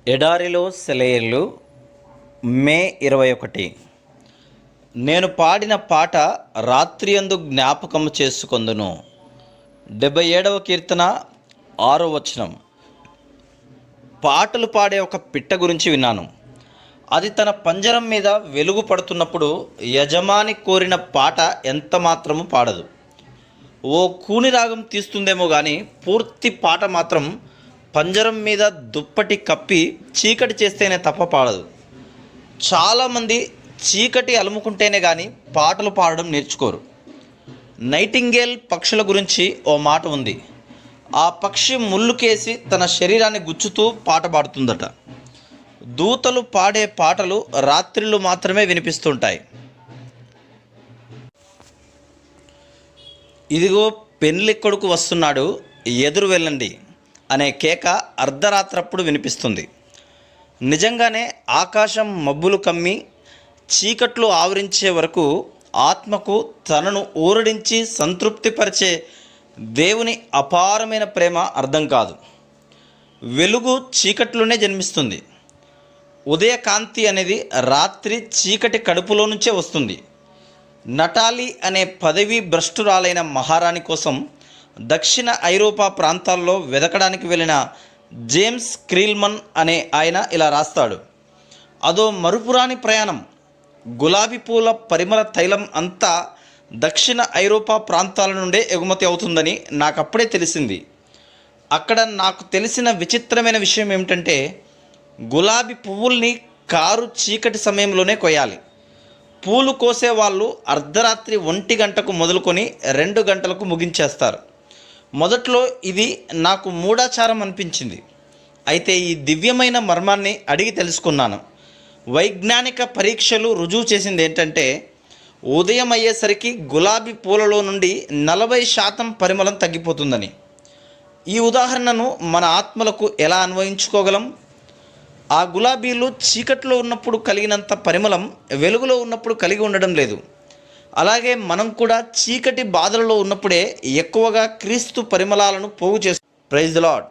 ఎడారిలో సెలయేర్లు మే 21. నేను పాడిన పాట రాత్రియందు జ్ఞాపకము చేసుకొందును. 77వ కీర్తన 6వ వచనం. పాటలు పాడే ఒక పిట్ట గురించి విన్నాను. అది తన పంజరం మీద వెలుగు పడుతున్నప్పుడు యజమాని కోరిన పాట ఎంత మాత్రము పాడదు. ఓ కూని రాగం తీస్తుందేమో కానీ పూర్తి పాట మాత్రం పంజరం మీద దుప్పటి కప్పి చీకటి చేస్తేనే తప్ప పాడదు. చాలామంది చీకటి అలుముకుంటేనే కానీ పాటలు పాడడం నేర్చుకోరు. నైటింగేల్ పక్షుల గురించి ఓ మాట ఉంది. ఆ పక్షి ముళ్ళుకేసి తన శరీరాన్ని గుచ్చుతూ పాట పాడుతుందట. దూతలు పాడే పాటలు రాత్రిళ్ళు మాత్రమే వినిపిస్తుంటాయి. ఇదిగో పెళ్లి కొడుకు వస్తున్నాడు, ఎదురు వెళ్ళండి అనే కేక అర్ధరాత్రప్పుడు వినిపిస్తుంది. నిజంగానే ఆకాశం మబ్బులు కమ్మి చీకట్లు ఆవరించే వరకు ఆత్మకు తనను ఊరడించి సంతృప్తిపరిచే దేవుని అపారమైన ప్రేమ అర్థం కాదు. వెలుగు చీకట్లోనే జన్మిస్తుంది. ఉదయకాంతి అనేది రాత్రి చీకటి కడుపులో నుంచే వస్తుంది. నటాలి అనే పదవీ భ్రష్టురాలైన మహారాణి కోసం దక్షిణ ఐరోపా ప్రాంతాల్లో వెదకడానికి వెళ్ళిన జేమ్స్ క్రీల్మన్ అనే ఆయన ఇలా రాస్తాడు. అదో మరుపురాని ప్రయాణం. గులాబీ పూల పరిమళ తైలం అంతా దక్షిణ ఐరోపా ప్రాంతాల నుండే ఎగుమతి అవుతుందని నాకు అప్పుడే తెలిసింది. అక్కడ నాకు తెలిసిన విచిత్రమైన విషయం ఏమిటంటే గులాబీ పువ్వుల్ని కారు చీకటి సమయంలోనే కొయ్యాలి. పూలు కోసే వాళ్ళు అర్ధరాత్రి 1 గంటకు మొదలుకొని 2 గంటలకు ముగించేస్తారు. మొదట్లో ఇది నాకు మూఢాచారం అనిపించింది. అయితే ఈ దివ్యమైన మర్మాన్ని అడిగి తెలుసుకున్నాను. వైజ్ఞానిక పరీక్షలు రుజువు చేసింది ఏంటంటే ఉదయం అయ్యేసరికి గులాబీ పూలలో నుండి 40% పరిమళం తగ్గిపోతుందని. ఈ ఉదాహరణను మన ఆత్మలకు ఎలా అన్వయించుకోగలం? ఆ గులాబీలు చీకట్లో ఉన్నప్పుడు కలిగినంత పరిమళం వెలుగులో ఉన్నప్పుడు కలిగి ఉండడం లేదు. అలాగే మనం కూడా చీకటి బాధలలో ఉన్నప్పుడే ఎక్కువగా క్రీస్తు పరిమళాలను పోగు చేస్తాం. Praise the lord.